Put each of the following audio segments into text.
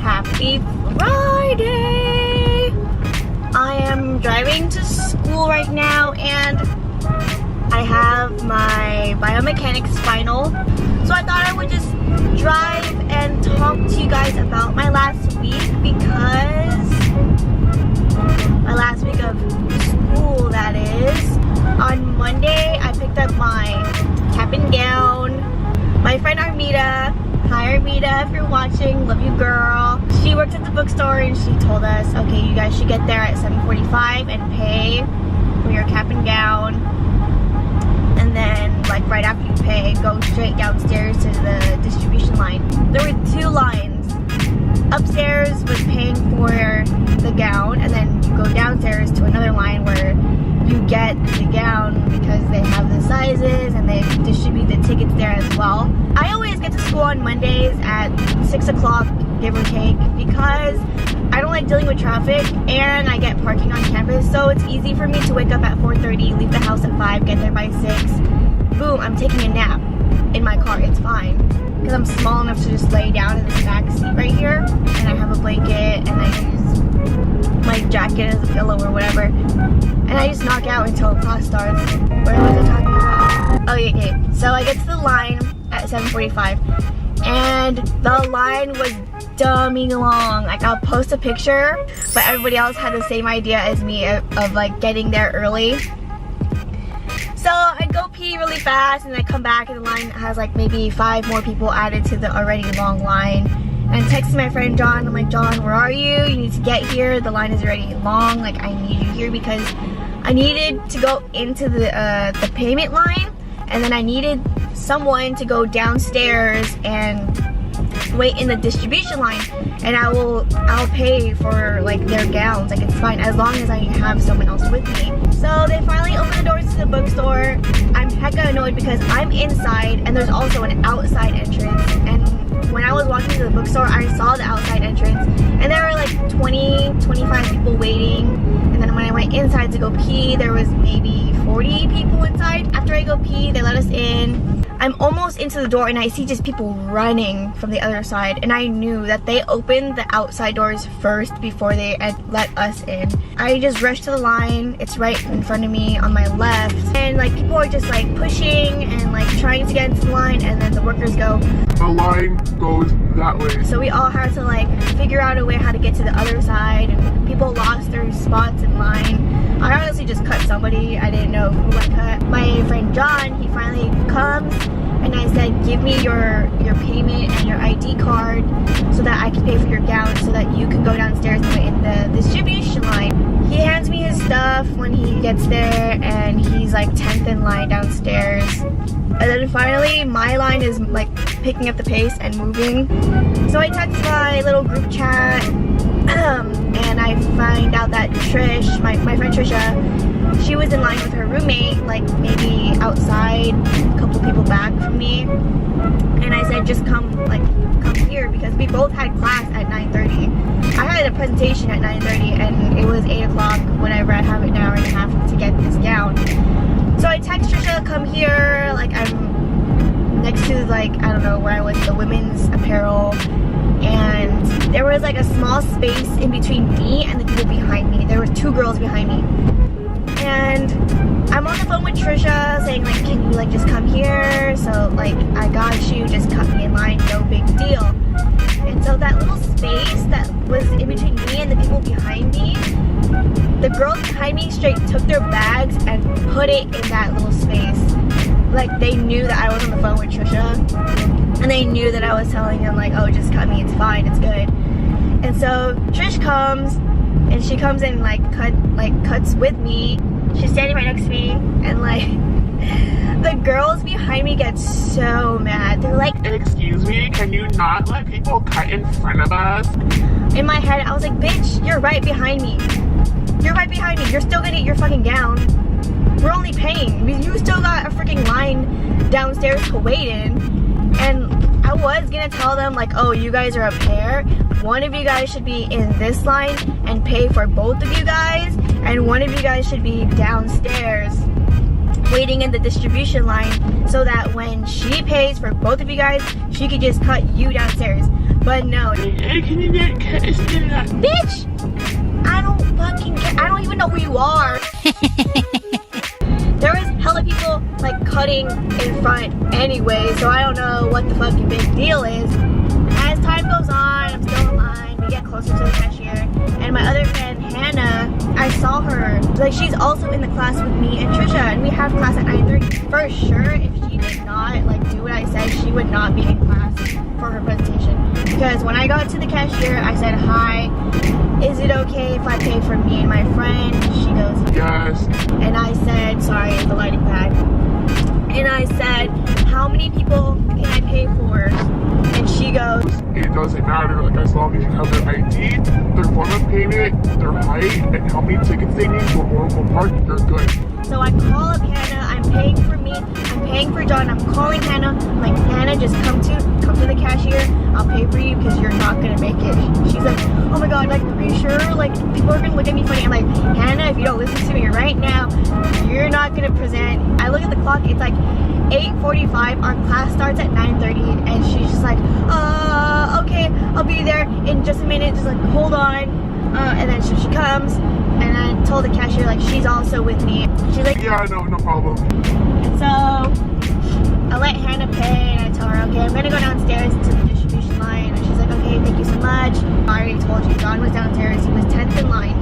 Happy Friday! I am driving to school right now and I have my biomechanics final. So I thought I would just drive and talk to you guys about my last week, because my last week of school, that is. On Monday, I picked up my cap and gown. My friend Armida, hi Armida, if you're watching, love you girl. She worked at the bookstore and she told us, okay, you guys should get there at 7:45 and pay for your cap and gown. And then, like, right after you pay, go straight downstairs to the distribution line. There were two lines. Upstairs was paying for the gown, and then you go downstairs to another line where you get the gown because they have the sizes and they distribute the tickets there as well. I always get to school on Mondays at 6 o'clock, give or take, because I don't like dealing with traffic and I get parking on campus, so it's easy for me to wake up at 4:30, leave the house at 5, get there by 6. Boom, I'm taking a nap in my car. It's fine because I'm small enough to just lay down in the back seat right here, and I have a blanket and I use my jacket as a pillow or whatever, and I just knock out until class starts. What was I talking about? Oh yeah, okay. So I get to the line at 7:45 and the line was dummy long. Like, I'll post a picture, but everybody else had the same idea as me of like getting there early. So I go pee really fast and I come back and the line has like maybe 5 more people added to the already long line. And I'm texting my friend John. I'm like, John, where are you? You need to get here. The line is already long. Like, I need you here because I needed to go into the payment line, and then I needed someone to go downstairs and wait in the distribution line, and I'll pay for like their gowns. Like, it's fine as long as I have someone else with me. So they finally open the doors to the bookstore. I'm hecka annoyed because I'm inside and there's also an outside entrance, and when I was walking to the bookstore, I saw the outside entrance and there were like 25 people waiting. And then when I went inside to go pee, there was maybe 40 people inside. After I go pee, they let us in. I'm almost into the door and I see just people running from the other side, and I knew that they opened the outside doors first before they let us in. I just rushed to the line. It's right in front of me on my left, and like people are just like pushing and like trying to get into the line, and then the workers go, the line goes that way. So we all had to like figure out a way how to get to the other side, and people lost their spots in line. I honestly just cut somebody. I didn't know who I cut. My friend John, he finally comes and I said, give me your payment and your ID card so that I can pay for your gown so that you can go downstairs and wait in the distribution line. He hands me his stuff when he gets there, and he's like 10th in line downstairs. And then finally my line is like picking up the pace and moving. So I text my little group chat and I find out that Trish, my friend Trisha, she was in line with her roommate, like maybe outside, a couple people back from me. And I said, just come here, because we both had class at 9:30. I had a presentation at 9:30 and it was 8 o'clock, whatever. I have an hour and a half to get this gown. So I text Trisha, come here, like I'm next to like, I don't know where I was, the women's apparel, and there was like a small space in between me and the people behind me. There were 2 girls behind me, and I'm on the phone with Trisha saying like, can you like just come here? So like, I got you, just cut me in line, no big deal. And so that little space that was in between me and the people behind me, the girls behind me straight took their bags and put it in that little space. Like, they knew that I was on the phone with Trisha, and they knew that I was telling them like, oh, just cut me, it's fine, it's good. And so Trish comes, and she comes in like cuts with me. She's standing right next to me, and like the girls behind me get so mad. They're like, Excuse me, can you not let people cut in front of us? in my head, I was like, bitch, you're right behind me. You're right behind me. You're still gonna get your fucking gown. We're only paying. You still got a freaking line downstairs to wait in. And I was gonna tell them like, oh, you guys are a pair. One of you guys should be in this line and pay for both of you guys. And one of you guys should be downstairs waiting in the distribution line so that when she pays for both of you guys, she could just cut you downstairs. But no. Hey, can you get that? Bitch! I don't fucking care. I don't even know who you are. There was hella people like cutting in front anyway, so I don't know what the fucking big deal is. As time goes on, I'm still in line. We get closer to the cashier, and my other friend Hannah, I saw her. Like, she's also in the class with me and Trisha, and we have class at 9:30. For sure, if she did not like do what I said, she would not be in class for her presentation. Because when I got to the cashier, I said, hi, is it okay if I pay for me and my friend? She goes, Yes. and I said, sorry, it's the lighting bad. And I said, how many people can I pay for? And she goes, It doesn't matter, like as long as you have their ID, their form of payment, their height, and how many tickets they need for Oracle Park, you're good. so I call up Hannah, I'm paying for me, I'm paying for John, I'm calling Hannah, I'm like, Hannah, just come to the cashier, I'll pay for you because you're not gonna make it. She's like, oh my god, like, are you sure? Like, people are gonna look at me funny. I'm like, Hannah, if you don't listen to me right now, you're not gonna present. I look at the clock, it's like 8:45, our class starts at 9:30, and she's just like, okay, I'll be there in just a minute, just like, hold on. And then she comes, and I told the cashier, like, she's also with me. She's like, Yeah, no problem. and so I let Hannah pay, and I tell her, okay, I'm gonna go downstairs to the distribution line. And she's like, okay, thank you so much. I already told you, John was downstairs, he was 10th in line.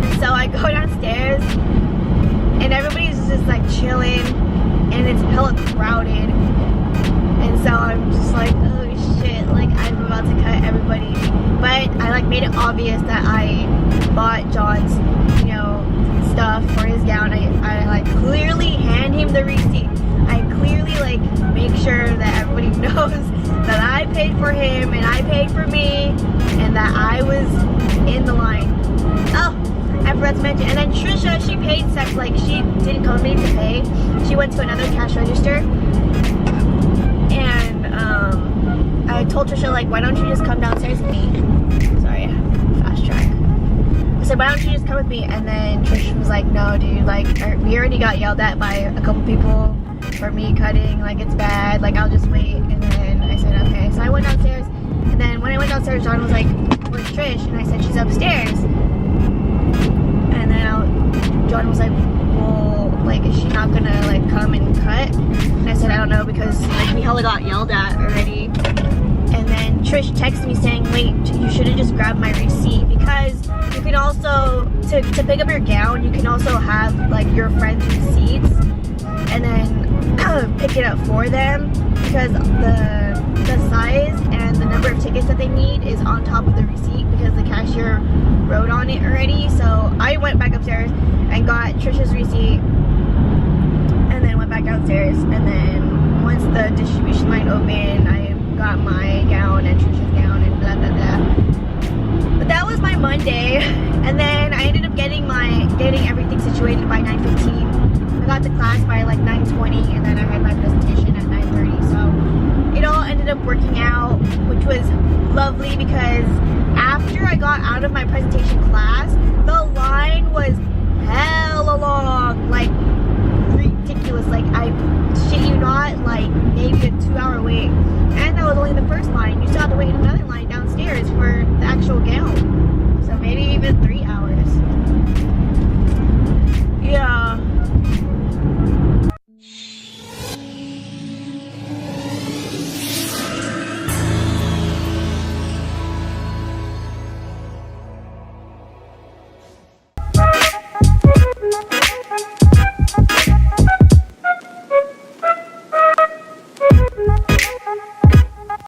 And so I go downstairs, and everybody's just like chilling, and it's hella crowded. And so I'm just like, oh shit, like, I'm about to cut everybody. But I like made it obvious that I bought John's, you know, stuff for his gown. I like clearly hand him the receipt. I clearly like make sure that everybody knows that I paid for him and I paid for me and that I was in the line. Oh, I forgot to mention. And then Trisha, she paid like, she didn't come to me to pay. She went to another cash register, and I told Trisha, like, why don't you just come downstairs with me? Sorry, fast track. I said, why don't you just come with me? And then Trisha was like, no, dude, like, we already got yelled at by a couple people for me cutting, like, it's bad, like, I'll just wait. And then I said, okay. So I went downstairs, and then when I went downstairs, John was like, where's Trish? And I said, she's upstairs. And then John was like, well, like, is she not gonna, like, come and cut? And I said, I don't know, because, like, we hella got yelled at already. And then Trish texted me saying, wait, you should have just grabbed my receipt, because you can also, to pick up your gown, you can also have, like, your friend's receipts and then pick it up for them, because the size and the number of tickets that they need is on top of the receipt, because the cashier wrote on it already. So I went back upstairs and got Trisha's receipt, and then went back downstairs, and then once the distribution line opened, I got my gown and Trisha's gown and blah blah blah. But that was my Monday, and then I ended up getting everything situated by 9:15. I got to class by like 9:20, and then I had my presentation at 9:30. So it all ended up working out, which was lovely, because after I got out of my presentation class, the line was hella long, like ridiculous. Like, I shit you not, like maybe a 2-hour wait. And that was only the first line. You still